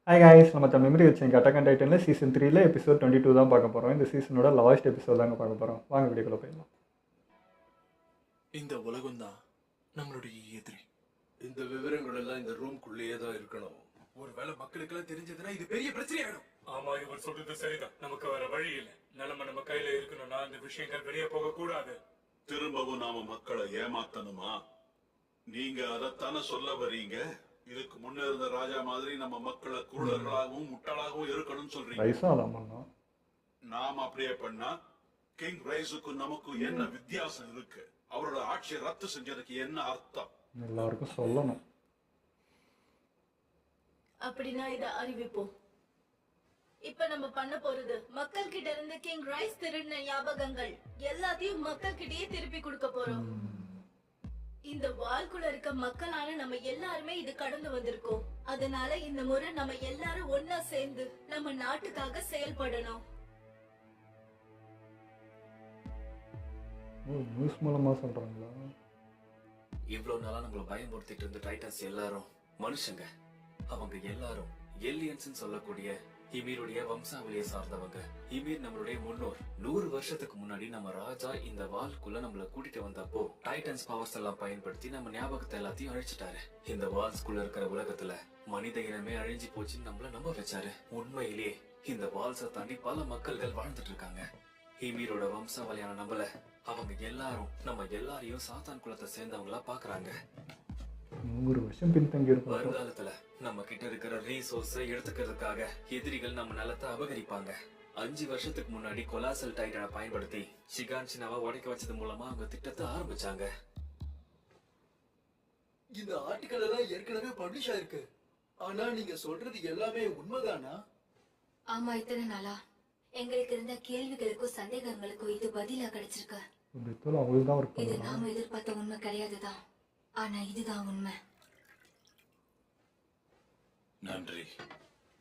Hi guys, நம்ம memory வச்சுங்க attack and டைட்டனில் season 3ல episode 22 தான் பார்க்க போகிறோம். இந்த சீசனோட லாஸ்ட் எபிசோட் தாங்க பார்க்க போகிறோம். வாங்க வீடியோக்குள்ள போயிடலாம். இந்த உலகம் தான் நம்மளுடைய எதிரி. இந்த விவரங்கள் எல்லாம் இந்த ரூம்குள்ளேயே தான் இருக்கணும். ஒருவேளை மக்களுக்கு எல்லாம் தெரிஞ்சதுன்னா இது பெரிய பிரச்சனை ஆயிடும். ஆமா, இவர் சொல்றது சரிதான். நமக்கு வேற வழி இல்லை. நிலைமை நம்ம கையில இருக்கணும்னா இந்த விஷயங்கள் வெளியே போக கூடாது. திரும்பவும் நாம மக்களை ஏமாத்தணுமா? நீங்க அதைத்தானே சொல்ல வரீங்க? இதுக்கு முன்ன இருந்த ராஜா மாதிரி நம்ம மக்களை குருடர்களாகவும் முட்டாளாகவும் இருக்கணும்னு சொல்றீங்க. வயசாலாம் பண்ணோம். நாம அப்படியே பண்ணா கிங் ரைஸுக்கும் நமக்கும் என்ன வித்தியாசம் இருக்கு? அவரோட ஆட்சியை ரத்து செஞ்சதுக்கு என்ன அர்த்தம்? எல்லாருக்கும் சொல்லணும். அப்படின்னா இத அறிவிப்போம். இப்ப நம்ம பண்ண போறது மக்கள் கிட்ட இருந்து கிங் ரைஸ் திருடின ஞாபகங்கள் எல்லாத்தையும் மக்கள் கிட்டயே திருப்பி கொடுக்க போறோம். இந்த வால்குள்ள இருக்க மக்களான நம்ம எல்லாருமே இது கடந்து வந்திருக்கோம். அதனால இந்த முறை நம்ம எல்லாரும் ஒன்னா சேர்ந்து நம்ம நாட்டுக்காக செயல்படணும். நியூஸ் மூலமா சொல்றாங்களா? இவ்வளவு நாளா நம்மள பயமுறுத்திட்டு இருந்த டைட்டன்ஸ் எல்லாரும் மனுஷங்க. அவங்க எல்லாரும் ஏலியன்ஸ் சொல்லக்கூடிய ஹிமீருடைய வம்சாவளியை சார்ந்தவங்க. ஹிமீர் நம்மளுடைய முன்னோர். 100 வருஷத்துக்கு முன்னாடி நம்ம ராஜா இந்த வால்குள்ள நம்மள கூட்டிட்டு வந்தப்போ டைட்டன்ஸ் பவர்ஸ் எல்லாம் பயன்படுத்தி நம்ம ஞாபகத்தை எல்லாத்தையும் அழிச்சிட்டாரு. இந்த வால்ஸ்குள்ள இருக்கிற உலகத்துல மனித இனமே அழிஞ்சு போச்சுன்னு நம்மள நம்ப வச்சாரு. உண்மையிலேயே இந்த வால்ஸை தாண்டி பல மக்கள்கள் வாழ்ந்துட்டு இருக்காங்க. ஹிமீரோட வம்சாவளியான நம்மள அவங்க எல்லாரும் நம்ம எல்லாரையும் சாத்தான் குலத்தை சேர்ந்தவங்களா பாக்குறாங்க. 100 வருஷம் பின்தங்கி இருக்கும். வருங்காலத்துல நம்ம கிட்ட இருக்கிற ரீசோர்ஸை எடுத்துக்கிறதுக்காக எதிரிகள் நம்ம நிலத்தை அபகரிப்பாங்க. 5 வருஷத்துக்கு முன்னாடி கொலாசல் டைட்டனை பயன்படுத்தி ஷிகான்ஷினாவை உடைக்க வச்சது மூலமா அவங்க திட்டத்தை ஆரம்பிச்சாங்க. இந்த ஆர்டிக்கல் எல்லாம் ஏற்கனவே பப்ளிஷ் ஆயிருக்கு. ஆனா நீங்க சொல்றது எல்லாமே உண்மைதானா? ஆமா, இத்தனை நாளா எங்களுக்கு இருந்த கேள்விகளுக்கும் சந்தேகங்களுக்கும் இது பதிலா கிடைச்சிருக்கு. அவங்களுக்கு தான் ஒர்க் இது பண்ணலாம். நாம எதிர்பார்த்த உண்மை கிடையாதுதான், ஆனா இதுதான் உண்மை. நன்றி.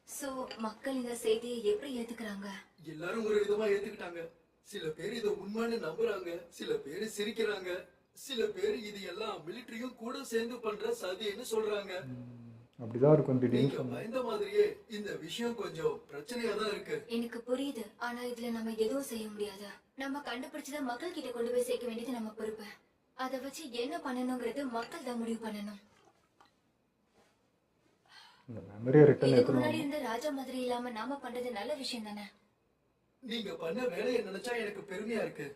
சோ மக்கள் இந்த செய்தியை எப்படி ஏத்துக்கிறாங்க? எல்லாரும் ஒரு விதமா ஏத்துக்கிட்டாங்க. சில பேர் இத உண்மைன்னு நம்புறாங்க, சில பேர் சிரிக்கிறாங்க, சில பேர் இது எல்லாம் மிலிட்டரியும் கூட சேர்ந்து பண்ற சதின்னு சொல்றாங்க. அப்படிதான் இருக்கும். நீங்க திடீர்னு பயந்த மாதிரியே இந்த விஷயம் கொஞ்சம் பிரச்சனையா தான் இருக்கு. எனக்கு புரியுது, ஆனா இதுல நம்ம எதுவும் செய்ய முடியாது. நம்ம கண்டுபிடிச்சத மக்கள் கிட்ட கொண்டு போய் சேர்க்க வேண்டியது நம்ம பொறுப்பு. அதை வச்சு என்ன பண்ணணுங்கிறது மக்கள் தான் முடிவு பண்ணணும். இந்த மெமரியை ரிட்டர்ன் இதுக்கு முன்னாடி எடுக்கணும். இருந்த ராஜா மாதிரி இல்லாம நாம பண்றது நல்ல விஷயம் தானே. நீங்க பண்ண வேலையை நினைச்சா எனக்கு பெருமையா இருக்கு.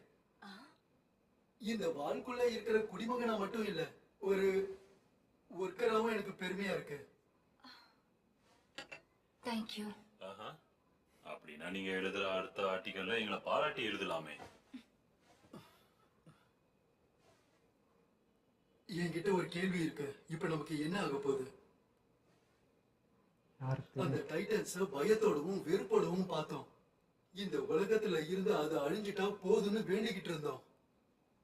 இந்த வால்குள்ள இருக்கிற குடிமகனா மட்டும் இல்ல, ஒரு ஒர்க்கராவும் எனக்கு பெருமையா இருக்கு. தேங்க்யூ. அப்படின்னா நீங்க எழுதுற அடுத்த ஆர்டிக்கல்ல எங்களை பாராட்டி எழுதலாமே. என்கிட்ட ஒரு கேள்வி இருக்கு. இப்ப நமக்கு என்ன ஆக போகுது? அந்த டைட்டன்ஸ் பயத்தோடவும் வெறுப்போடவும் பார்த்தோம். இந்த உலகத்துல இருந்து அது அழிஞ்சிட்டா போதும்னு வேண்டிக்கிட்டு இருந்தோம்.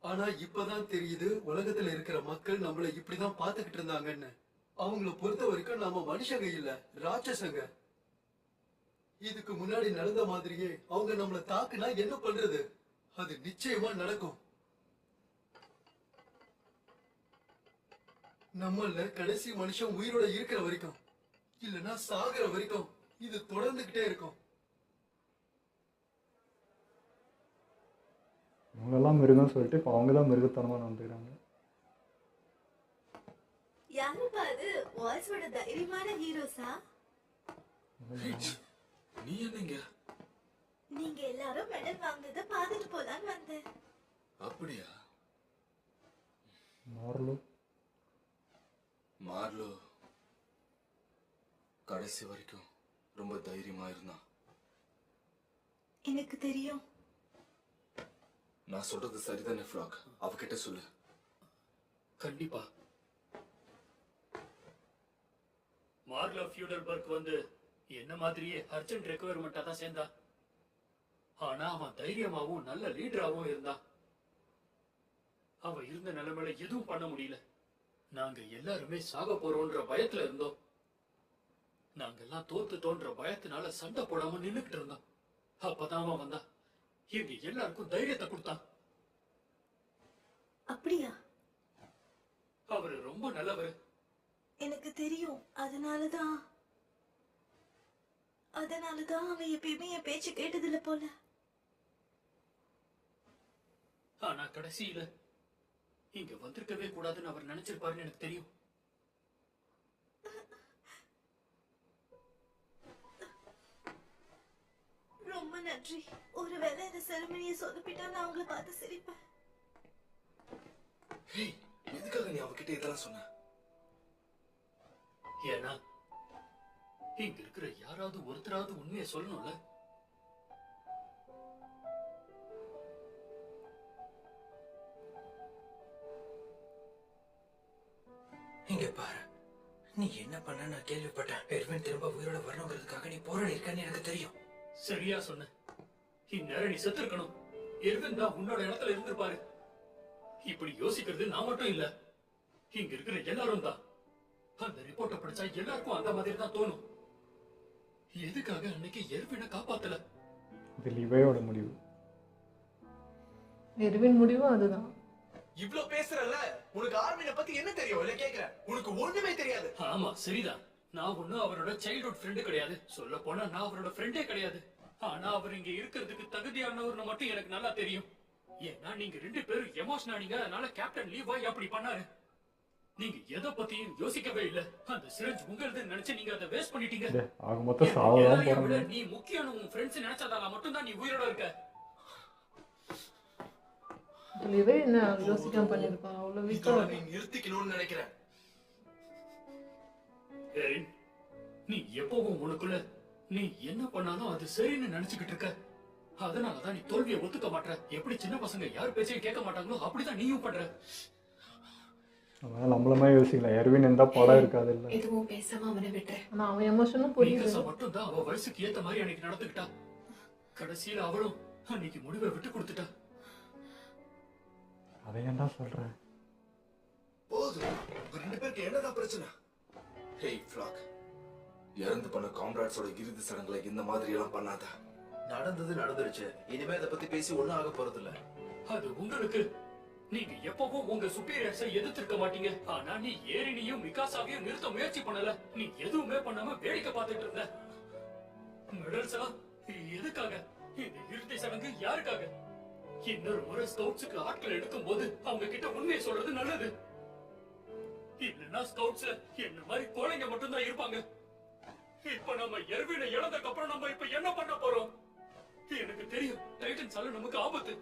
ஆனா இப்பதான் தெரியுது உலகத்துல இருக்கிற மக்கள் நம்மள இப்படிதான் பாத்துக்கிட்டு இருந்தாங்கன்னு. அவங்கள பொறுத்த வரைக்கும் நாம மனுஷங்க இல்ல, ராட்சசங்க. இதுக்கு முன்னாடி நடந்த மாதிரியே அவங்க நம்மள தாக்குனா என்ன பண்றது? அது நிச்சயமா நடக்கும். நம்மள கடைசி மனுஷன் உயிரோட இருக்கிற வரைக்கும், இல்லனா சாகுற வரைக்கும் இது தொடர்ந்துகிட்டே இருக்கும். அவங்கெல்லாம் மிருகம் சொல்லிட்டு இப்போ அவங்க தான் மிருகத்தனமா நடந்துக்கிறாங்க. யாருப்பா அது? வால்ஸோட தைரியமான ஹீரோஸா? நீ என்னங்க? நீங்க எல்லாரும் மெடல் வாங்குனத பாத்துட்டு போலான்னு வந்தேன். அப்படியா? மார்லோ கடைசி வரைக்கும் ரொம்ப தைரியமா இருந்தான். எனக்கு தெரியும். நான் சொல்றது சரிதானே ஃப்ராக்? அவகிட்ட சொல்லு. கண்டிப்பா. மார்லோ ஃபியூடல்பர்க் வந்து என்ன மாதிரியே அர்ஜென்ட் ரெக்குவயர்மெண்டா தான் சேர்ந்தா. ஆனா அவன் தைரியமாவும் நல்ல லீடராகவும் இருந்தான். அவன் இருந்த நிலைமையில எதுவும் பண்ண முடியல. நாங்க எல்லாருமே சாக போறோம்ன்ற பயத்துல இருந்தோம். நாங்கெல்லாம் தோன்ற பயத்தினால சண்டை போடாம நின்னுக்கிட்டு இருந்தோம். அப்பதான் அவன் வந்தான். எங்க எல்லாருக்கும் தைரியத்தை கொடுத்தான். அப்படியா? அவரு ரொம்ப நல்லவர். எனக்கு தெரியும். அதனாலதான் அதனாலதான் அவன் எப்பயுமே என் பேச்சு கேட்டதில்ல போல. ஆனா கடைசியில இங்க வந்திருக்கவே கூடாதுன்னு அவர் நினைச்சிருப்பாருன்னு எனக்கு தெரியும். ரொம்ப நன்றி. ஒருவேளை இந்த செரமனியை சொதப்பிட்டா நான் உங்களை பார்த்து சிரிப்பேன். ஹேய், எதுக்காக நீ அவகிட்ட இதெல்லாம் சொன்ன? ஏன்னா இங்க இருக்கிற யாராவது ஒருத்தராவது உண்மையை சொல்லணும்ல. இங்க பாரு, நீ என்ன பண்ண நான் கேள்விப்பட்டேன். எர்வின் திரும்ப உயிரோட வரணுங்கிறதுக்காக நீ போராடி இருக்கன்னு எனக்கு தெரியும். சரியா சொன்ன. இந்நேரம் நீ செத்து இருக்கணும். எர்வின் தான் உன்னோட இடத்துல இருந்திருப்பாரு. இப்படி யோசிக்கிறது நான் மட்டும் இல்ல, இங்க இருக்கிற எல்லாரும் தான். அந்த ரிப்போர்ட்டை படிச்சா எல்லாருக்கும் அந்த மாதிரி தான் தோணும். எதுக்காக அன்னைக்கு எர்வினை காப்பாத்தல? இது லிவையோட முடிவு. எர்வின் முடிவும் அதுதான். இவ்ளோ பேசுறல, உனக்கு ஆர்மினை பத்தி என்ன தெரியும்? இல்ல கேக்குறேன், உனக்கு ஒண்ணுமே தெரியாது. ஆமா சரிதான். நான் ஒண்ணும் அவரோட சைல்ட்ஹுட் ஃப்ரெண்டு கிடையாது. சொல்ல போனா நான் அவரோட ஃப்ரெண்டே கிடையாது. ஆனா அவர் இங்க இருக்கிறதுக்கு தகுதியானவர்னு மட்டும் எனக்கு நல்லா தெரியும். ஏன்னா நீங்க 2 பேரும் எமோஷன் ஆனீங்க. அதனால கேப்டன் லீவாய் அப்படி பண்ணாரு. நீங்க எதை பத்தியும் யோசிக்கவே இல்ல. அந்த சிரஞ்ச் உங்களது நினைச்சு நீங்க அதை வேஸ்ட் பண்ணிட்டீங்க. ஆக மொத்தம் சாவதான் எல்லாரையும் விட போறாங்க. நீ முக்கியம். உன் ஃப்ரெண்ட்ஸ் நினைச்சதால மட்டும் தான் நீ உயிரோட இருக்க. லிவை என்ன யோசிக்காம பண்ணிருப்பான். அவ்வளவு வீக்கா இதோட நீ நிறுத்திக்கணும்னு நினைக்கிறேன். எரின், நீ எப்பவும் உனக்குள்ள நீ என்ன பண்ணாலும் அது சரின்னு நினைச்சுக்கிட்டு இருக்க. அதனாலதான் நீ தோல்வியை ஒத்துக்க மாட்ட. எப்படி சின்ன பசங்க யார் பேச்சையும் கேட்க மாட்டாங்களோ அப்படிதான் நீயும் பண்ற. அதனால நம்மளமா யோசிக்கலாம். எர்வின் இருந்தா படம் இருக்காது இல்ல. எதுவும் பேசாம அவனை விட்டு. ஆனா அவன் எமோஷனும் புரியுது. நீங்க மட்டும் தான் அவ வயசுக்கு ஏத்த மாதிரி அன்னைக்கு நடந்துக்கிட்டா. கடைசியில அவளும் அன்னைக்கு முடிவை விட்டு கொடுத்துட்டா. அதை ஏன்டா சொல்றேன்? போதும், உங்க 2 பேருக்கு என்னதான் பிரச்சனை? ஹேய் ஃப்ளாக், இறந்து பண்ண காம்ராட்ஸோட இறுதி சடங்குல இந்த மாதிரி எல்லாம் பண்ணாத. நடந்தது நடந்துருச்சு. இனிமே அதை பத்தி பேசி ஒண்ணும் ஆக போறது இல்ல. அது உங்களுக்கு. நீங்க எப்பவும் உங்க சுப்பீரியர்ஸை எதிர்த்திருக்க மாட்டீங்க. ஆனா நீ ஏரினியும் மிகாசாவையும் நிறுத்த முயற்சி பண்ணல. நீ எதுவுமே பண்ணாம வேடிக்கை பார்த்துட்டு இருந்த. மெடல்ஸா எதுக்காக? இந்த இறுதி சடங்கு யாருக்காக? இன்னொரு முறை ஸ்கவுட்ஸுக்கு ஆட்கள் எடுக்கும் போது அவங்க கிட்ட உண்மையை சொல்றது நல்லது. இல்லன்னா ஸ்கவுட்ஸ்ல என்ன மாதிரி கோழைங்க மட்டும்தான் இருப்பாங்க. இப்ப நம்ம எர்வினை இழந்ததுக்கு அப்புறம் நம்ம இப்ப என்ன பண்ண போறோம்? எனக்கு தெரியும் டைட்டன்ஸால நமக்கு ஆபத்து.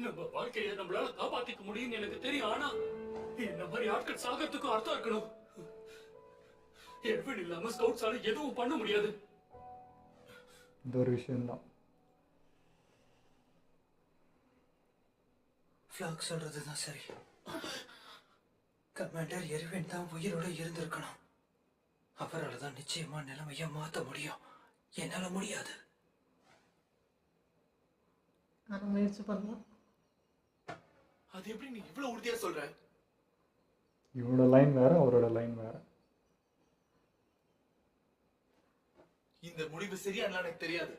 நம்ம வாழ்க்கையை நம்மளால காப்பாத்திக்க முடியும்னு எனக்கு தெரியும். ஆனா இந்த மாதிரி ஆட்கள் சாகிறதுக்கும் அர்த்தம் இருக்கணும். எர்வின் இல்லாம ஸ்கவுட்ஸால எதுவும் பண்ண முடியாது. இந்த ஒரு விஷயம்தான். ஃப்ளாக் சொல்றதுதான் சரி. கமாண்டர் எர்வின் தான் உயிரோட இருந்திருக்கணும். அவரால் தான் நிச்சயமா நிலைமைய மாத்த முடியும். என்னால முடியாது. நான் முயற்சி பண்ணலாம். அது எப்படி நீ இவ்வளவு உறுதியா சொல்ற? இவனோட லைன் வேற, அவரோட லைன் வேற. இந்த முடிவு சரியானு எனக்கு தெரியாது.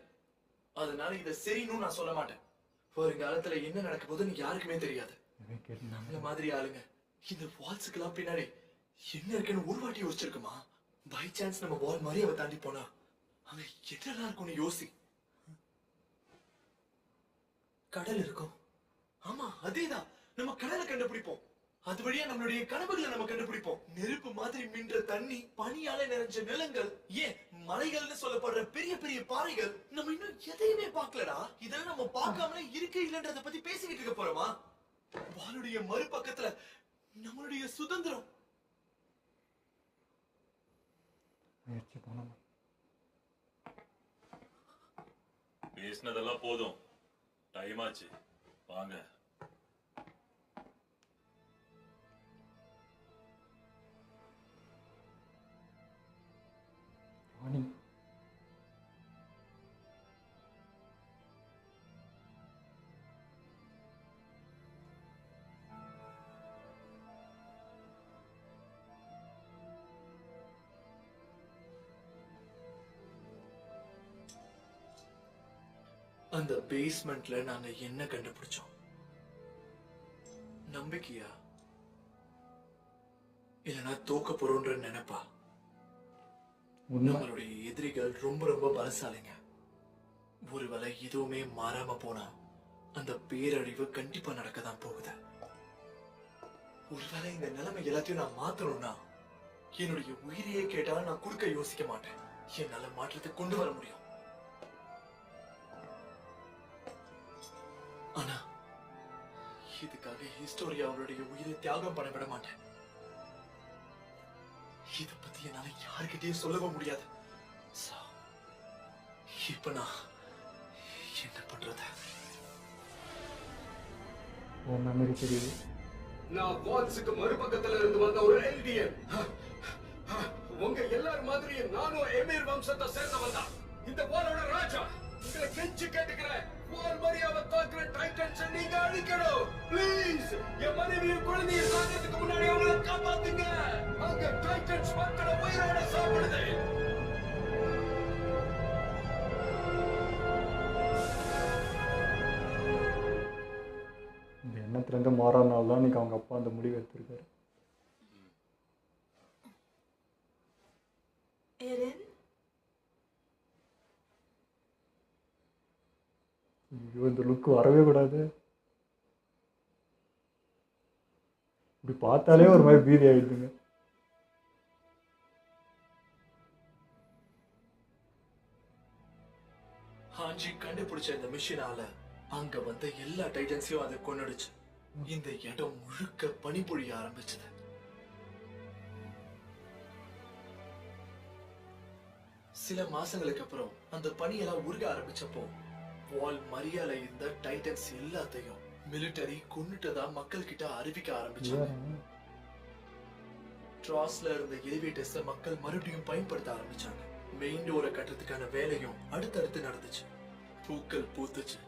அதனால இத சரின்னு நான் சொல்ல மாட்டேன். வருங்காலத்துல என்ன நடக்க போகுதுன்னு யாருக்குமே தெரியாது. நம்மள மாதிரி ஆளுங்க இந்த வால்ஸுக்கெல்லாம் பின்னாடி என்ன இருக்குன்னு ஒரு வாட்டி யோசிச்சிருக்குமா? பை சான்ஸ் நம்ம வால் மாதிரி அவ தாண்டி போனா அங்க என்னெல்லாம் இருக்கும்னு யோசி. கடல் இருக்கும். ஆமா அதேதான். நம்ம கடலை கண்டுபிடிப்போம். அது வழியா நம்மளுடைய கனவுகளை நம்ம கண்டுபிடிப்போம். நெருப்பு மாதிரி மின்ற தண்ணி, பனியால நிறைஞ்ச நிலங்கள், ஏன் மலைகள்னு சொல்லப்படுற பெரிய பெரிய பாறைகள். நம்ம இன்னும் எதையுமே பார்க்கலடா. இதெல்லாம் நம்ம பார்க்காமலே இருக்க இல்லன்றத பத்தி பேசிக்கிட்டு இருக்க போறோமா? வாளுடைய மறுபக்கத்துல நம்மளுடைய சுதந்திரம். முயற்சி பண்ணணும். பேசினதெல்லாம் போதும். டைம் ஆச்சு. வாங்க. ராணி அந்த பேஸ்மெண்ட்ல நாங்க என்ன கண்டுபிடிச்சோம்? நம்பிக்கையா இல்லனா தோக்க போறோன்ற நினைப்பா? உண்மை. நம்மளுடைய எதிரிகள் ரொம்ப ரொம்ப பலசாலிங்க. ஒருவேளை எதுவுமே மாறாம போனா அந்த பேரழிவு கண்டிப்பா நடக்கதான் போகுது. ஒருவேளை இந்த நிலைமை எல்லாத்தையும் நான் மாத்தணும்னா என்னுடைய உயிரையே கேட்டாலும் நான் குறுக்க யோசிக்க மாட்டேன். என்னால மாற்றத்தை கொண்டு வர முடியும். ஆனா இதுக்காக ஹிஸ்டோரியா அவருடைய உயிரை தியாகம் பண்ண விட மாட்டேன். இத பத்தி என்னால யாருக்கிட்டயும் சொல்லவும் முடியாது. So, இப்ப நான் என்ன பண்றது? உன் மெமரி தெரியுது. நான் வாட்ஸுக்கு மறுபக்கத்துல இருந்து வந்த ஒரு எல்டியன். உங்க எல்லாரும் மாதிரியே நானும் எமீர் வம்சத்தை சேர்ந்தவன் தான். இந்த வாலோட ராஜா. உங்களை கெஞ்சி கேட்டுக்கிறேன். வால் மரியாதை தாக்குற டைட்டன்ஸ் நீங்க அழிக்கணும். ப்ளீஸ் என் மனைவியும் குழந்தையும் சாகிறதுக்கு முன்னாடி அவங்களை காப்பாத்துங்க. அங்க டைட்டன்ஸ் மக்களை உயிரோட சாப்பிடுது. இந்த எண்ணத்துலேருந்து மாறாதனால தான் இன்னைக்கு அவங்க அப்பா அந்த முடிவு எடுத்திருக்காரு. எரின், ஐயோ இந்த லுக்கு வரவே கூடாது. இப்படி பார்த்தாலே ஒரு மாதிரி பீதி ஆயிடுதுங்க. ஹாஞ்சி கண்டுபிடிச்ச இந்த மிஷினால அங்க வந்த எல்லா டைட்டன்ஸையும் அதை கொன்னுடுச்சு. இந்த இடம் முழுக்க பனிப்பொழிய ஆரம்பிச்சது. சில மாசங்களுக்கு அப்புறம் அந்த பனியெல்லாம் உருக ஆரம்பிச்சப்போ வால் மரியாதை இருந்த டைட்டன்ஸ் எல்லாத்தையும் மிலிட்டரி கொன்னுட்டதா மக்கள் கிட்ட அறிவிக்க ஆரம்பிச்சாங்க. ட்ராஸ்ல இருந்த எலிவேட்டர்ஸ மக்கள் மறுபடியும் பயன்படுத்த ஆரம்பிச்சாங்க. மெயின் டோரை கட்டுறதுக்கான வேலையும் அடுத்தடுத்து நடந்துச்சு. பூக்கள் பூத்துச்சு.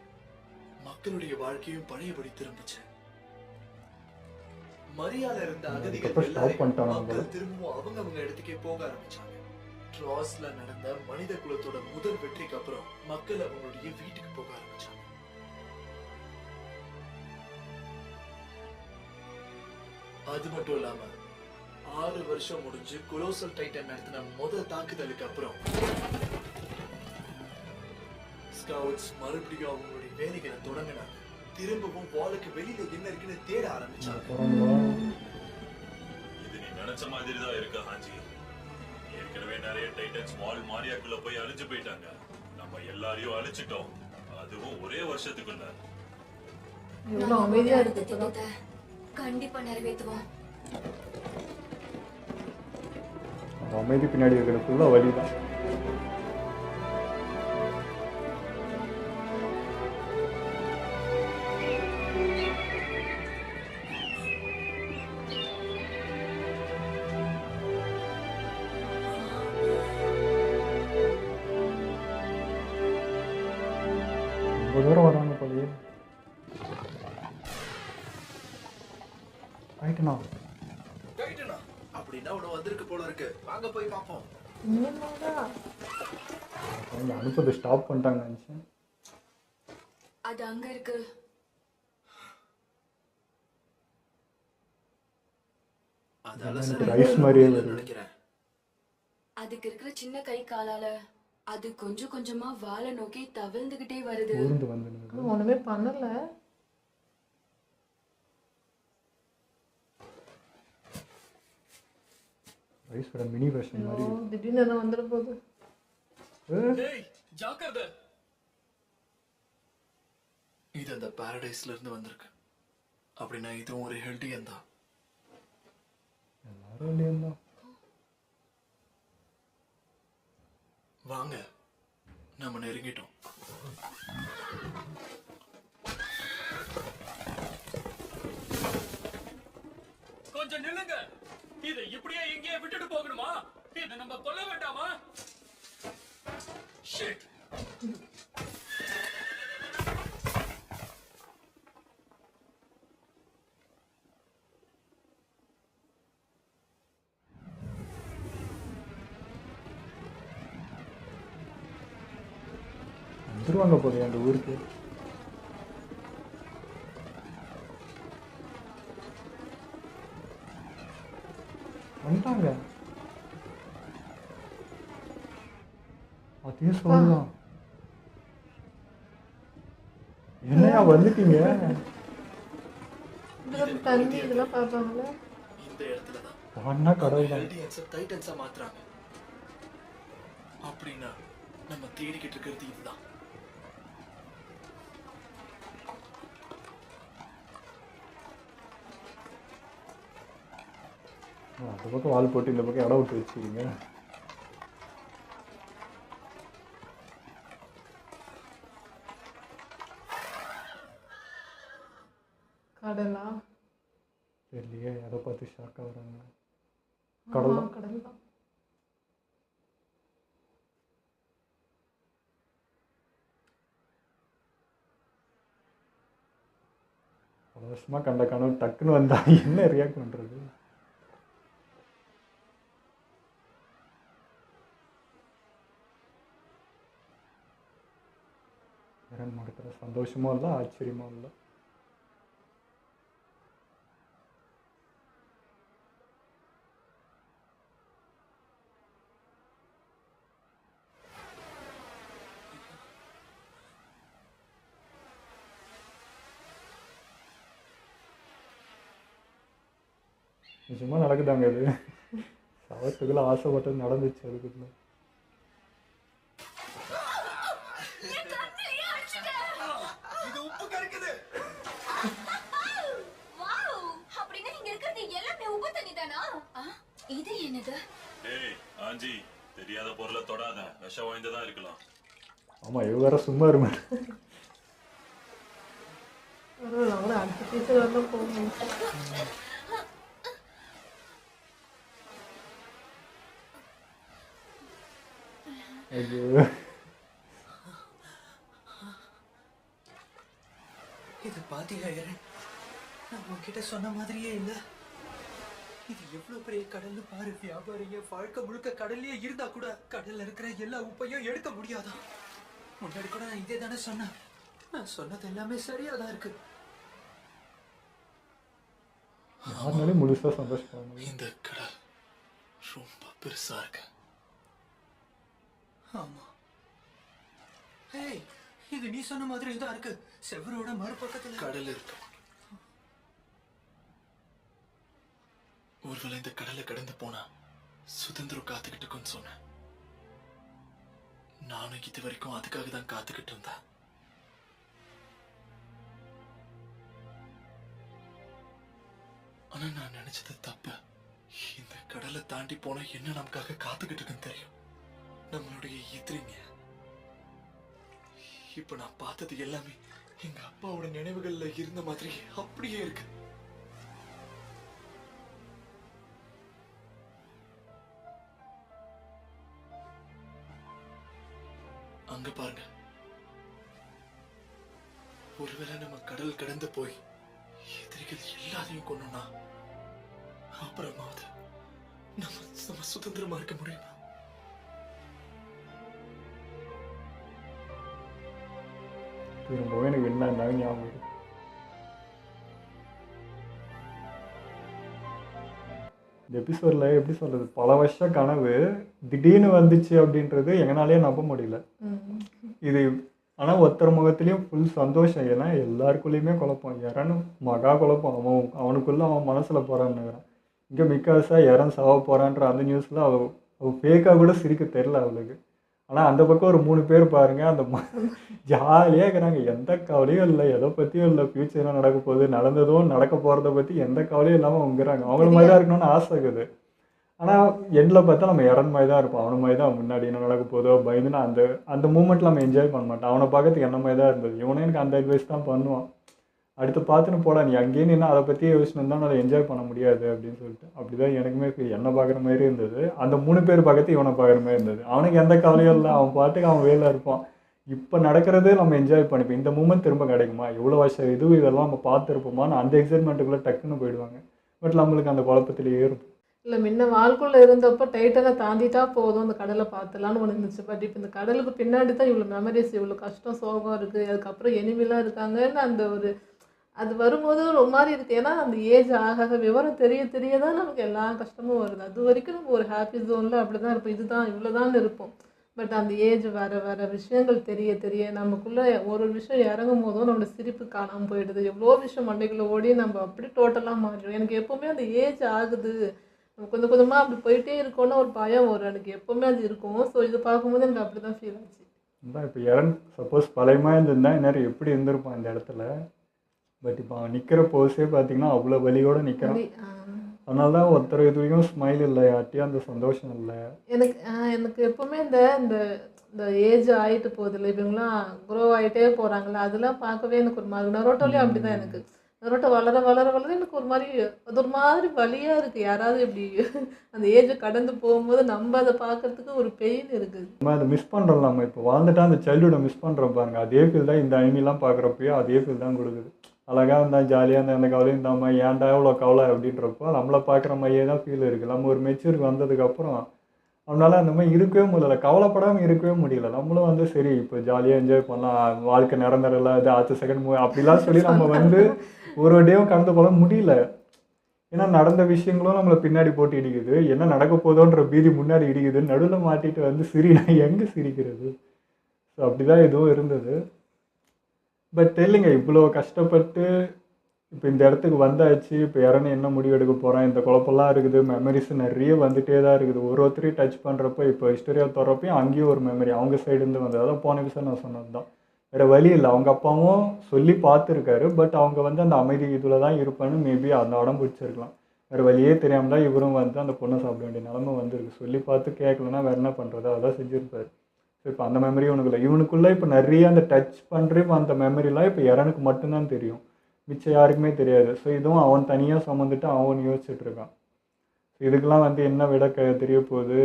மக்களுடைய வாழ்க்கையும் பழையபடி திரும்பிச்சு. மரியாதை இருந்த அகதிகள் எல்லாரும் மக்கள் திரும்பவும் அவங்க இடத்துக்கே போக ஆரம்பிச்சாங்க. ட்ராஸ்ல நடந்த மனித குலத்தோட முதல் வெற்றிக்கு அப்புறம் மக்கள் அவங்களுடைய வீட்டுக்கு போக ஆரம்பிச்சாங்க. அது மட்டும் இல்லாம 6 வருஷம் முடிஞ்சு கொலோசல் டைட்டன் நடத்தின முதல் தாக்குதலுக்கு அப்புறம் ஸ்கவுட்ஸ் மறுபடியும் அவங்களுடைய வேலைகளை தொடங்கினாங்க. திரும்பவும் வாலுக்கு வெளியில என்ன இருக்குன்னு தேட ஆரம்பிச்சாங்க. இது நீ நினைச்ச மாதிரி தான் இருக்கு ஹாஞ்சி. ஏற்கனவே நிறைய டைட்டன்ஸ் வால் மாரியாக்குள்ள போய் அழிஞ்சு போயிட்டாங்க. நம்ம எல்லாரையும் அழிச்சிட்டோம். அதுவும் ஒரே வருஷத்துக்குள்ள. எவ்வளவு அமைதியா அடுத்த இருக்கு. திட்டத்தை கண்டிப்பா நிறைவேற்றுவோம். அமைதி பின்னாடி இருக்கிற ஃபுல்லாக வலி தான். ரொம்ப தூரம் வராங்க போலயே. ரைட்டுண்ணா. டைட்டனா அப்படின்னா உன வந்திருக்கு போல இருக்கு. வாங்க போய் பாப்போம். அவங்க அனுப்புறது ஸ்டாப் பண்ணிட்டாங்க நினச்சேன். அது அங்க இருக்கு. ரைஸ் மாதிரியே வருது. நினைக்கிறேன் அதுக்கு இருக்கிற சின்ன கை காலால அது கொஞ்சம் கொஞ்சமா வாலை நோக்கி தவிழ்ந்துகிட்டே வருது. ஊர்ந்து வந்து ஒண்ணுமே பண்ணல. ரைஸோட மினி வெர்ஷன் மாதிரி. திடீர்னு என்ன வந்துட போகுது. டேய் ஜாக்கிரதை. இது அந்த பாரடைஸ்ல இருந்து வந்திருக்கு. அப்படின்னா இதுவும் ஒரு ஹெல்டியன் தான். எல்லாரும் இல்லையா தான். வாங்க நம்ம நெருங்கிட்டோம். கொஞ்சம் நில்லுங்க. இதை இப்படியே இங்கேயே விட்டுட்டு போகணுமா? இதை நம்ம கொல்ல வேண்டாமா? ஷிட். வந்துருவாங்க போதே அந்த ஊருக்கு. வந்துட்டாங்க. அதே சொல்லலாம். என்னையா வந்துட்டீங்க? இதெல்லாம் தண்ணி இதெல்லாம் பார்ப்பாங்களே. இந்த இடத்துல தான் வான்னா கடவுள் தான். எல்டிஎன்ஸை டைட்டன்ஸா மாத்துறாங்க. அப்படின்னா நம்ம தேடிக்கிட்டு இருக்கிறது இதுதான். அந்த பக்கம் வால் போட்டு இந்த பக்கம் இடம் விட்டு வச்சுக்கிங்க. கடலா? தெரியலையே, எதை பார்த்து ஷாக் ஆகுறாங்க. ஆமா, கடலா? கடல் தான். பல வருஷமா கண்ட கனவு டக்குன்னு வந்தா என்ன ரியாக்ட் பண்றது? எரன் மடக்கிற சந்தோஷமும் இல்லை, ஆச்சரியமும் இல்லை. நிஜமா நடக்குதாங்க இது. சவத்துக்குள்ள ஆசைப்பட்டது நடந்துச்சு. அதுக்குள்ள இது உப்பு கறக்குது. வாவ், அப்படின்னா இங்க இருக்கிறது எல்லாமே உப்பு தண்ணி தானா? இது என்னது? டேய் ஆஞ்சி, தெரியாத பொருளை தொடாத, விஷம் வாய்ந்ததா இருக்கலாம். ஆமா, இவ வேற சும்மா இருமே. பரவாயில்ல, அவங்கள அடுத்த டீச்சர் வரலாம் போகணும். ஐயோ, இது பாத்தீங்க எரன், நான் உன்கிட்ட சொன்ன மாதிரியே இல்ல. இது எவ்வளவு பெரிய கடல்னு பாரு. வியாபாரிங்க வாழ்க்கை முழுக்க கடல்லயே இருந்தா கூட கடல்ல இருக்கிற எல்லா உப்பையும் எடுக்க முடியாதா? முன்னாடி கூட நான் இதே தானே சொன்னேன். நான் சொன்னது எல்லாமே சரியா தான் இருக்கு. யாருனாலும் முழுசா சந்தோஷப்படுறாங்க. இந்த கடல் ரொம்ப பெருசா இருக்கு. ஆமா. ஹேய், இது நீ சொன்ன மாதிரி தான் இருக்கு. செவரோட மறுபக்கத்துல கடல் இருக்கு. ஒருவேளை இந்த கடலை கடந்து போனா சுதந்திரம் காத்துக்கிட்டு இருக்குன்னு சொன்னேன். நானும் இது வரைக்கும் அதுக்காக தான் காத்துக்கிட்டு இருந்தேன். ஆனா நான் நினைச்சது தப்பு. இந்த கடலை தாண்டி போனா என்ன நமக்காக காத்துக்கிட்டு இருக்குன்னு தெரியும். நம்மளுடைய எதிரிங்க. இப்ப நான் பார்த்தது எல்லாமே எங்க அப்பாவோட நினைவுகள்ல இருந்த மாதிரி அப்படியே இருக்கு. அங்க பாருங்க. ஒருவேளை நம்ம கடல் கடந்து போய் எதிரிகள் எல்லாரையும் கொன்னோம்னா அப்புறமாவது நம்ம சுதந்திரமா இருக்க முடியுமா? திரும்பவும் எனக்கு என்ன இருந்தாலும் ஞாபகம் இருக்கு. இந்த எபிசோட்ல எப்படி சொல்றது, பல வருஷம் கனவு திடீர்னு வந்துச்சு அப்படின்றது எங்களாலேயே நம்ப முடியல. இது ஆனால் ஒருத்தர் முகத்துலேயும் ஃபுல் சந்தோஷம். ஏன்னா எல்லாருக்குள்ளேயுமே குழப்பம். எரன் மகா குழப்பம். அவனுக்குள்ள அவன் மனசில் போகிறான்னுங்கிறான். இங்கே மிக்காசா எரன் சாவ போகிறான்ற அந்த நியூஸில் அவள் ஃபேக்காக கூட சிரிக்க தெரில அவளுக்கு. ஆனால் அந்த பக்கம் ஒரு 3 பேர் பாருங்கள், அந்த ஜாலியாக இருக்கிறாங்க. எந்த கவலையும் இல்லை, எதை பற்றியும் இல்லை. ஃப்யூச்சர் என்ன நடக்க போகுது, நடந்ததும் நடக்க போகிறத பற்றி எந்த கவலையும் இல்லாமல் அவங்கிறாங்க. அவங்கள மாதிரி தான் இருக்கணும்னு ஆசை இருக்குது. ஆனால் எண்டில் பார்த்தா நம்ம எரன் மாதிரி தான் இருப்போம். அவனை மாதிரி தான் முன்னாடி என்ன நடக்க போதோ பயந்துன்னா அந்த மூமெண்ட்டில் நம்ம என்ஜாய் பண்ண மாட்டோம். அவனை பார்க்கறதுக்கு என்ன மாதிரி தான் இருந்தது. இவனே எனக்கு அந்த அட்வைஸ் தான் பண்ணுவான். அடுத்து பார்த்துன்னு போடா, நீ அங்கேயே நின்னா அதை பற்றியே யோசிச்சு தான் அதை என்ஜாய் பண்ண முடியாது அப்படின்னு சொல்லிட்டு. அப்படி தான் எனக்குமே என்னை பார்க்குற மாதிரி இருந்தது. அந்த 3 பேர் பார்க்கறது இவனை பார்க்குற மாதிரி இருந்தது. அவனுக்கு எந்த கவலையும் இல்லை, அவன் பாட்டுக்கு அவன் வேலை இருப்பான். இப்போ நடக்கிறது நம்ம என்ஜாய் பண்ணிப்போம். இந்த மூமெண்ட் திரும்ப கிடைக்குமா, எவ்வளோ வருஷம் இதெல்லாம் நம்ம பார்த்துருப்போமான்னு அந்த எக்ஸைட்மெண்ட்டுக்குள்ளே டக்குன்னு போயிடுவாங்க. பட் நம்மளுக்கு அந்த குழப்பத்திலேயே இருக்கும். இல்லை, முன்ன வாழ்க்குள்ளே இருந்தப்போ டைட்டனை தாண்டிட்டா போதும், அந்த கடலை பார்த்துலான்னு ஒன்று இருந்துச்சு. பட் இப்போ இந்த கடலுக்கு பின்னாடி தான் இவ்வளோ மெமரிஸ், இவ்வளோ கஷ்டம் சோகம் இருக்குது. அதுக்கப்புறம் எனிமிலாம் இருக்காங்கன்னு அந்த ஒரு அது வரும்போது ஒரு மாதிரி இருக்குது. ஏன்னா அந்த ஏஜ் ஆக விவரம் தெரிய தான் நமக்கு எல்லா கஷ்டமும் வருது. அது வரைக்கும் நம்ம ஒரு ஹாப்பி ஜோனில் அப்படி தான் இருப்போம். இதுதான் இவ்வளோதான் இருப்போம். பட் அந்த ஏஜ் வர வர விஷயங்கள் தெரிய தெரிய நமக்குள்ளே ஒரு விஷயம் இறங்கும் போதும் நம்மளோட சிரிப்பு காணாமல் போயிடுது. எவ்வளோ விஷயம் மண்டைக்குள்ளே ஓடி நம்ம அப்படி டோட்டலாக மாறிடும். எனக்கு எப்போவுமே அந்த ஏஜ் ஆகுது, நம்ம கொஞ்சம் கொஞ்சமாக அப்படி போயிட்டே இருக்கோன்னு ஒரு பயம் வரும். எனக்கு எப்போவுமே அது இருக்கும். ஸோ இது பார்க்கும்போது எனக்கு அப்படி தான் ஃபீல் ஆச்சு. அதான் இப்போ இறன் சப்போஸ் பழையமாக இருந்திருந்தா இந்நேரம் எப்படி இருந்திருப்பான் இந்த இடத்துல. பட் இப்போ அவன் நிற்கிற போஸே பார்த்தீங்கன்னா அவ்வளோ வலியோடு நிற்கிறான். அதனால தான் ஒருத்தர் இதுலேயும் ஸ்மைல் இல்லை, யார்ட்டையும் அந்த சந்தோஷம் இல்லை. எனக்கு எப்போவுமே இந்த இந்த இந்த ஏஜ் ஆகிட்டு போகுதுல்ல, இவங்களாம் க்ரோ ஆகிட்டே போகிறாங்களே, அதெல்லாம் பார்க்கவே எனக்கு ஒரு மாதிரி. நரோட்டோலையும் அப்படி தான் எனக்கு. நரோட்டோ வளர வளர வளர எனக்கு ஒரு மாதிரி அது ஒரு மாதிரி வலியாக இருக்குது. யாராவது இப்படி அந்த ஏஜை கடந்து போகும்போது நம்ம அதை பார்க்கறதுக்கு ஒரு பெயின் இருக்குது. நம்ம அதை மிஸ் பண்ணுறோம். நம்ம இப்போ வாழ்ந்துட்டா அந்த சைல்டுஹுட்டை மிஸ் பண்ணுறோம் பாருங்க. அதே ஃபீல் தான் இந்த அனிமிலாம் பார்க்குறப்பையும் அதே ஃபீல் தான் கொடுக்குது. அழகாக இருந்தால் ஜாலியாக இருந்தால் எந்த கவலையும் இல்லாமல் ஏன்டா எவ்வளோ கவலை அப்படின்றப்போ நம்மளை பார்க்குற மாதிரியே தான் ஃபீல் இருக்குது. நம்ம ஒரு மெச்சூருக்கு வந்ததுக்கப்புறம் அவனால் அந்த மாதிரி இருக்கவே முடியல, கவலைப்படாமல் இருக்கவே முடியல. நம்மளும் வந்து சரி இப்போ ஜாலியாக என்ஜாய் பண்ணலாம், வாழ்க்கை நிரந்தரல இது அடுத்த செகண்ட் அப்படிலாம் சொல்லி நம்ம வந்து ஒரு டேவும் கடந்து போக முடியல. ஏன்னா நடந்த விஷயங்களும் நம்மளை பின்னாடி போட்டு இடிக்குது, என்ன நடக்க போதோன்ற பீதி முன்னாடி இடிக்குது. நடுவில் மாட்டிட்டு வந்து நான் எங்கே சிரிக்கிறது? ஸோ அப்படி தான் எதுவும் இருந்தது. பட் தெரியலைங்க, இவ்வளோ கஷ்டப்பட்டு இப்போ இந்த இடத்துக்கு வந்தாச்சு. இப்போ யாரன்னு என்ன முடிவு எடுக்க போகிறான், இந்த குழப்பெல்லாம் இருக்குது. மெமரிஸ் நிறைய வந்துகிட்டே தான் இருக்குது. ஒருத்தரையும் டச் பண்ணுறப்போ இப்போ ஹிஸ்டரியாக தொடரப்பையும் அங்கேயும் ஒரு மெமரி அவங்க சைடுலேருந்து வந்தது. அதான் போன விஷயம் நான் சொன்னது தான். வேறு வழி இல்லை. அவங்க அப்பாவும் சொல்லி பார்த்துருக்காரு. பட் அவங்க வந்து அந்த அமைதி இதில் தான் இருப்பான்னு மேபி அந்த இடம் பிடிச்சிருக்கலாம். வேறு வழியே தெரியாமல் தான் இவரும் வந்து அந்த பொண்ணை சாப்பிட வேண்டிய நிலமை வந்துருக்கு. சொல்லி பார்த்து கேட்கலன்னா வேறு என்ன பண்ணுறது, அதான் செஞ்சுருப்பார். ஸோ இப்போ அந்த மெமரி இவனுக்குள்ளே இப்போ நிறைய அந்த டச் பண்ணுற அந்த மெமரிலாம் இப்போ இறனுக்கு மட்டும்தான் தெரியும், மிச்சம் யாருக்குமே தெரியாது. ஸோ இதுவும் அவன் தனியாக சுமந்துட்டு அவன் யோசிச்சுட்டு இருக்கான். ஸோ இதுக்கெல்லாம் வந்து என்ன விட தெரிய போகுது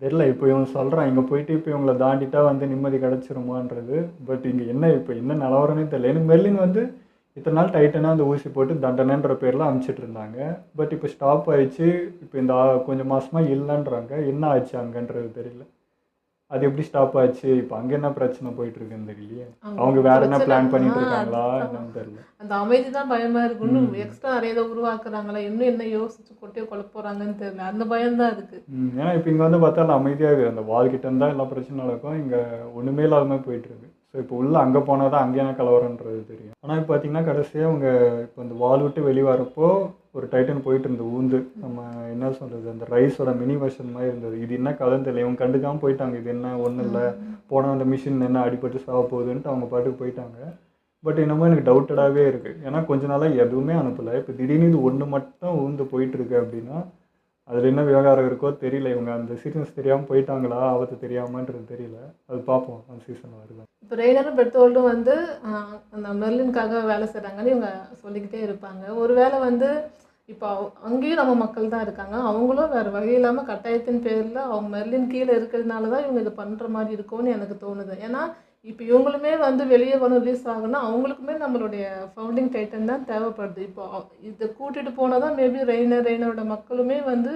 தெரியல. இப்போ இவங்க சொல்கிறான் இங்கே போயிட்டு இப்போ இவங்களை தாண்டிட்டா வந்து நிம்மதி கிடச்சிருமான்றது. பட் இங்கே இப்போ என்ன நிலவரனே தெரியல. எனக்கு மெர்லின் வந்து இத்தனை நாள் டைட்டனாக அந்த ஊசி போட்டு தண்டனைன்ற பேரில் அனுப்பிச்சிட்டு இருந்தாங்க. பட் இப்போ ஸ்டாப் ஆயிடுச்சு. இப்போ இந்த கொஞ்சம் மாதமாக இல்லைன்றாங்க. என்ன ஆச்சு அங்கன்றது தெரியல. அது எப்படி ஸ்டாப் ஆச்சு, இப்போ அங்கே என்ன பிரச்சனை போயிட்டு இருக்குன்னு தெரியலையே. அவங்க வேற என்ன பிளான் பண்ணிட்டு இருக்காங்களா என்னன்னு தெரியல. அந்த அமைதி தான் பயமா இருக்கு. இன்னும் எக்ஸ்ட்ரா நிறைய ஏதோ உருவாக்குறாங்களா, இன்னும் என்ன யோசிச்சு கொட்டே குழப்ப போறாங்கன்னு தெரியல. அந்த பயம் தான் இருக்கு. ஏன்னா இப்போ இங்கே வந்து பார்த்தா அமைதியாக இருக்குது. அந்த வால்கிட்ட இருந்தால் எல்லா பிரச்சனையும் நடக்கும். இங்கே ஒன்றுமே இல்லாத போயிட்டு இருக்கு. ஸோ இப்போ உள்ள அங்கே போனால் தான் அங்கே என்ன கலவரன்றது தெரியும். ஆனால் இப்போ பார்த்தீங்கன்னா கடைசியாக அவங்க இப்போ அந்த வால் விட்டு வெளியே வரப்போ ஒரு டைட்டன் போயிட்டு இருந்த ஊந்து நம்ம என்ன சொல்கிறது அந்த ரைஸோட மினி வெர்ஷன் மாதிரி இருந்தது. இது என்ன கலந்து இல்லை, இவங்க கண்டுக்காமல் போயிட்டாங்க. இது என்ன ஒன்றும் இல்லை, போனால் அந்த மிஷின் என்ன அடிபட்டு சாக போகுதுன்ட்டு அவங்க பாட்டுக்கு போயிட்டாங்க. பட் என்னமோ எனக்கு டவுட்டடாகவே இருக்குது. ஏன்னா கொஞ்ச நாளாக எதுவுமே அனுப்பலை. இப்போ திடீர்னு இது ஒன்று மட்டும் ஊந்து போயிட்டுருக்கு அப்படின்னா அதில் என்ன விவகாரம் இருக்கோ தெரியல. இவங்க அந்த சீசன்ஸ் தெரியாமல் போயிட்டாங்களா, ஆபத்து தெரியாமன்றது தெரியல. அது பார்ப்போம் அந்த சீசன் வருது. இப்போ ரெய்னரும் பெர்த்தோல்டும் வந்து அந்த மெர்லினுக்காக வேலை செய்கிறாங்கன்னு இவங்க சொல்லிக்கிட்டே இருப்பாங்க. ஒரு வேளை வந்து இப்போ அங்கேயும் நம்ம மக்கள் தான் இருக்காங்க. அவங்களும் வேறு வழி இல்லாமல் கட்டாயத்தின் பேரில் அவங்க மெர்லின் கீழே இருக்கிறதுனால தான் இவங்க இதை பண்ணுற மாதிரி இருக்கும்னு எனக்கு தோணுது. ஏன்னா இப்போ இவங்களுமே வந்து வெளியே வந்து ரிலீஸ் ஆகுனா அவங்களுக்குமே நம்மளுடைய ஃபவுண்டிங் டைட்டன் தான் தேவைப்படுது. இப்போ இதை கூட்டிகிட்டு போனால் தான் மேபி ரெய்னரோட மக்களுமே வந்து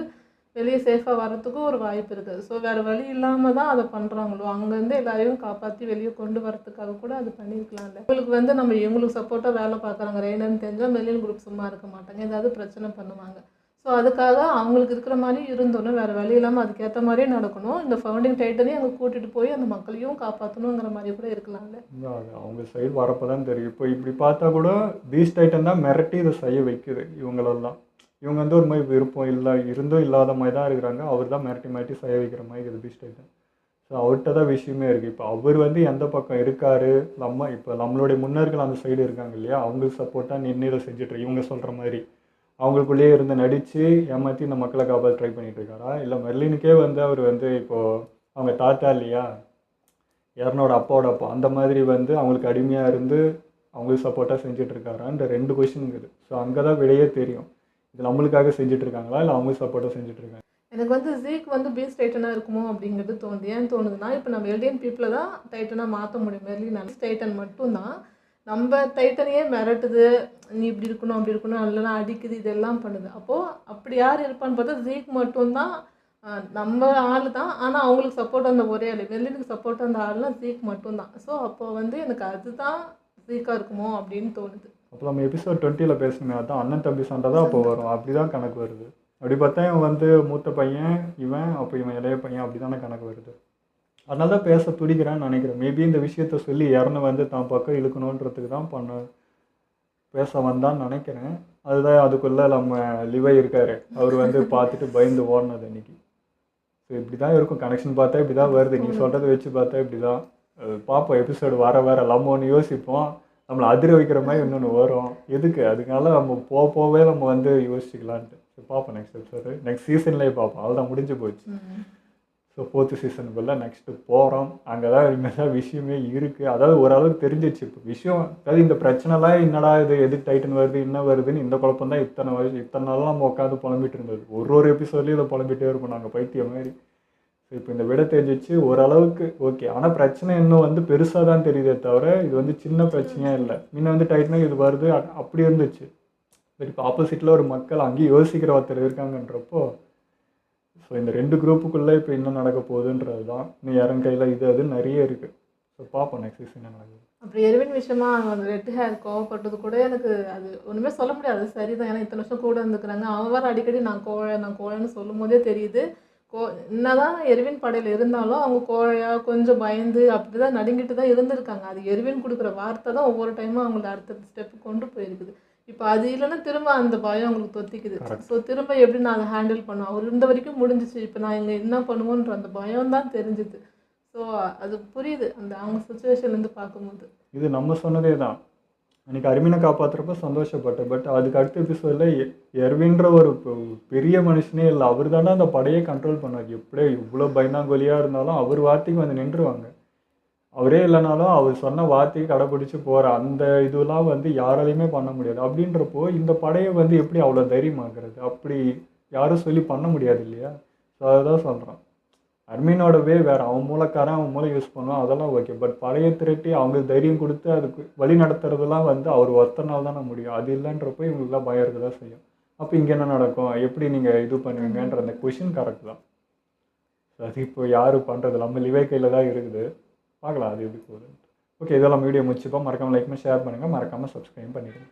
வெளியே சேஃபாக வரத்துக்கும் ஒரு வாய்ப்பு இருக்குது. ஸோ வேறு வழி இல்லாமல் தான் அதை பண்ணுறாங்களோ, அங்கேருந்து எல்லாரையும் காப்பாற்றி வெளியே கொண்டு வரத்துக்காக கூட அது பண்ணியிருக்கலாம்ல. இவங்களுக்கு வந்து நம்ம இவங்களுக்கு சப்போர்ட்டாக வேலை பார்க்குறாங்க ரெய்னர்னு தெரிஞ்சால் மெர்லின் குரூப் சும்மா இருக்க மாட்டாங்க, ஏதாவது பிரச்சனை பண்ணுவாங்க. ஸோ அதுக்காக அவங்களுக்கு இருக்கிற மாதிரி இருந்தோன்னா வேறு வழி இல்லாமல் அதுக்கேற்ற மாதிரியே நடக்கணும். இந்த ஃபவுண்டிங் டைட்டனையும் அங்கே கூட்டிகிட்டு போய் அந்த மக்களையும் காப்பாற்றணுங்கிற மாதிரி கூட இருக்கலாம்ல. அவங்க சைடு வரப்போ தான் தெரியும். இப்போ இப்படி பார்த்தா கூட பீஸ்ட் டைட்டன் தான் மிரட்டி இதை செய்ய வைக்குது இவங்களெல்லாம். இவங்க வந்து ஒரு மாதிரி விருப்பம் இல்லை இருந்தும் இல்லாத மாதிரி தான் இருக்கிறாங்க. அவர் தான் மிரட்டி செய்ய வைக்கிற மாதிரி இருக்குது பீஸ்ட் டைட்டன். ஸோ அவர்கிட்ட தான் விஷயமே இருக்குது. இப்போ அவர் வந்து எந்த பக்கம் இருக்கார், இப்போ நம்மளுடைய முன்னோர்கள் அந்த சைடு இருக்காங்க இல்லையா, அவங்களுக்கு சப்போர்ட்டாக நின்று செஞ்சுட்டு இவங்க சொல்கிற மாதிரி அவங்களுக்குள்ளேயே இருந்து நடித்து ஏமாற்றி இந்த மக்களை காப்பாற்ற ட்ரை பண்ணிகிட்டு இருக்காரா, இல்லை மெர்லினுக்கே வந்து அவர் வந்து இப்போது அவங்க தாத்தா இல்லையா யாருனோட அப்பாவோட அப்பா அந்த மாதிரி வந்து அவங்களுக்கு அடிமையாக இருந்து அவங்களுக்கு சப்போர்ட்டாக செஞ்சிட்ருக்காரான்ற 2 கொஷின் இருக்குது. ஸோ அங்கே தான் விடையே தெரியும். இது நம்மளுக்காக செஞ்சிட்ருக்காங்களா இல்லை அவங்களுக்கு சப்போர்ட்டாக செஞ்சிட்ருக்காங்க. எனக்கு வந்து ஜீக் வந்து பீஸ்ட் டைட்டனாக இருக்குமோ அப்படிங்கிறது தோணுது. ஏன் தோணுதுன்னா இப்போ நம்ம எல்டியன் பீப்புளை தான் டைட்டனாக மாற்ற முடியும். மெர்லின் டைட்டன் மட்டும்தான் நம்ம டைட்டனையே மிரட்டுது, நீ இப்படி இருக்கணும் அப்படி இருக்கணும் இல்லைனா அடிக்குது, இதெல்லாம் பண்ணுது. அப்போது அப்படி யார் இருப்பான்னு பார்த்தா ஜீக் மட்டும்தான் நம்ம ஆள் தான். ஆனால் அவங்களுக்கு சப்போர்ட் அந்த ஒரே ஆள், மெர்லினுக்கு சப்போர்ட் அந்த ஆள்லாம் ஜீக் மட்டும்தான். ஸோ அப்போ வந்து எனக்கு அதுதான் ஜீக்காக இருக்குமோ அப்படின்னு தோணுது. அப்போ நம்ம எபிசோட் 20 பேசணுமே, அதுதான் அண்ணன் தம்பி சண்டை தான் அப்போ வரும். அப்படி தான் கணக்கு வருது. அப்படி பார்த்தா இவன் வந்து மூத்த பையன் இவன், அப்போ இவன் இளைய பையன், அப்படி தானே கணக்கு வருது. அதனால தான் பேச துடிக்கிறேன்னு நினைக்கிறேன். மேபி இந்த விஷயத்த சொல்லி இறந்து வந்து தான் பக்கம் இழுக்கணுன்றதுக்கு தான் பேச வந்தான்னு நினைக்கிறேன். அதுதான் அதுக்குள்ளே நம்ம லிவை இருக்காரு, அவர் வந்து பார்த்துட்டு பயந்து ஓடினது அன்னைக்கு. ஸோ இப்படி தான் இருக்கும், கனெக்ஷன் பார்த்தா இப்படி தான் வருது. நீ சொல்கிறத வச்சு பார்த்தா இப்படி தான் பார்ப்போம். எபிசோடு வர நம்ம ஒன்று யோசிப்போம், நம்மளை அதிர வைக்கிற மாதிரி இன்னொன்று வரும். எதுக்கு, அதுக்கால நம்ம போகவே நம்ம வந்து யோசிச்சுக்கலான்ட்டு. ஸோ பார்ப்போம் நெக்ஸ்ட் எபிசோடு, நெக்ஸ்ட் சீசன்லேயே பார்ப்போம். அதுதான் முடிஞ்சு போச்சு. ஸோ 4th சீசனுக்குள்ளே நெக்ஸ்ட்டு போகிறோம். அங்கே தான் இனிமேல் விஷயமே இருக்குது. அதாவது ஓரளவுக்கு தெரிஞ்சிச்சு இப்போ விஷயம். அதாவது இந்த பிரச்சனைலாம் என்னடா இது, எதுக்கு டைட்டன் வருது என்ன வருதுன்னு இந்த குழப்பம் தான் இத்தனை நாளாக நம்ம உட்காந்து புலம்பிட்டு இருந்தது. ஒரு எபிசோட்லேயும் இதை புலம்பிகிட்டே இருப்போம் நாங்கள் பைத்தியம் மாதிரி. ஸோ இப்போ இந்த விட தெரிஞ்சிச்சு ஓரளவுக்கு ஓகே. ஆனால் பிரச்சனை இன்னும் வந்து பெருசாக தான் தெரியுதே தவிர இது வந்து சின்ன பிரச்சனையாக இல்லை. முன்ன வந்து டைட்டனாக இது வருது அப்படி இருந்துச்சு. பட் இப்போ ஆப்போசிட்டில் ஒரு மக்கள் அங்கேயும் யோசிக்கிற ஒருத்தர் இருக்காங்கன்றப்போ ஸோ இந்த 2 குரூப்புக்குள்ளே இப்போ என்ன நடக்க போகுதுன்றது தான். இன்னும் யாரும் கையில் இது அது நிறைய இருக்குது. ஸோ பார்ப்போம் நெக்ஸ்ட் சீசன் என்ன நடக்குது. அப்புறம் எர்வின் விஷயமா அந்த ரெட் ஹேர் கோவப்பட்டது கூட எனக்கு அது ஒன்றுமே சொல்ல முடியாது. சரிதான், ஏன்னா இத்தனை வருஷம் கூட இருந்துக்கிறாங்க. அவன் வேறு அடிக்கடி நான் கோழைன்னு சொல்லும் போதே தெரியுது. என்னதான் எர்வின் படையில் இருந்தாலும் அவங்க கோழையாக கொஞ்சம் பயந்து அப்படி தான் நடுங்கிட்டு தான் இருந்திருக்காங்க. அது எர்வின் கொடுக்குற வார்த்தை தான் ஒவ்வொரு டைமும் அவங்கள அடுத்த ஸ்டெப்பு கொண்டு போயிருக்குது. இப்போ அது இல்லைன்னா திரும்ப அந்த பயம் அவங்களுக்கு தொத்திக்குது. ஸோ திரும்ப எப்படி நான் அதை ஹேண்டில் பண்ணுவேன், அவர் இருந்த வரைக்கும் முடிஞ்சிச்சு, இப்போ நான் இங்கே என்ன பண்ணுவோன்ற அந்த பயம் தான் தெரிஞ்சுது. ஸோ அது புரியுது அந்த அவங்க சுச்சுவேஷன்லேருந்து பார்க்கும்போது. இது நம்ம சொன்னதே தான். அன்றைக்கி அருமீனை காப்பாற்றுறப்ப சந்தோஷப்பட்டேன். பட் அதுக்கு அடுத்த எபிசோடில் எர்வின்ற ஒரு பெரிய மனுஷனே இல்லை, அவர் தானே அந்த படையை கண்ட்ரோல் பண்ணார். எப்படியோ இவ்வளோ பயந்தாங்கொலியாக இருந்தாலும் அவர் வார்த்தைக்கு வந்து நின்றுவாங்க. அவரே இல்லைனாலும் அவர் சொன்ன வார்த்தைக்கு கடைப்பிடிச்சி போகிற அந்த இதெல்லாம் வந்து யாராலையுமே பண்ண முடியாது. அப்படின்றப்போ இந்த படையை வந்து எப்படி அவ்வளோ தைரியமாக்குறது, அப்படி யாரும் சொல்லி பண்ண முடியாது இல்லையா. ஸோ அதுதான் சொல்கிறான். அர்மீனோட வேறு, அவன் மூலக்காரன் அவன் மூலம் யூஸ் பண்ணுவான், அதெல்லாம் ஓகே. பட் படையை திரட்டி அவங்களுக்கு தைரியம் கொடுத்து அதுக்கு வழி நடத்துறதுலாம் வந்து அவர் ஒருத்தனால் தானே முடியும். அது இல்லைன்றப்போ இவங்களுக்குலாம் பயம் இருக்க தான் செய்யும். அப்போ இங்கே என்ன நடக்கும், எப்படி நீங்கள் இது பண்ணுவீங்கன்ற அந்த கொஷின் கரெக்ட் தான். ஸோ அது இப்போ யார் பண்ணுறது, நம்ம லிவை கையில் தான் இருக்குது. பார்க்கலாம் அது எப்படி போகுது. ஓகே, இதெல்லாம் வீடியோ முடிச்சுப்போம். மறக்காமல் லைக் பண்ணி ஷேர் பண்ணுங்கள், மறக்காமல் சப்ஸ்கிரைப் பண்ணிடுங்க.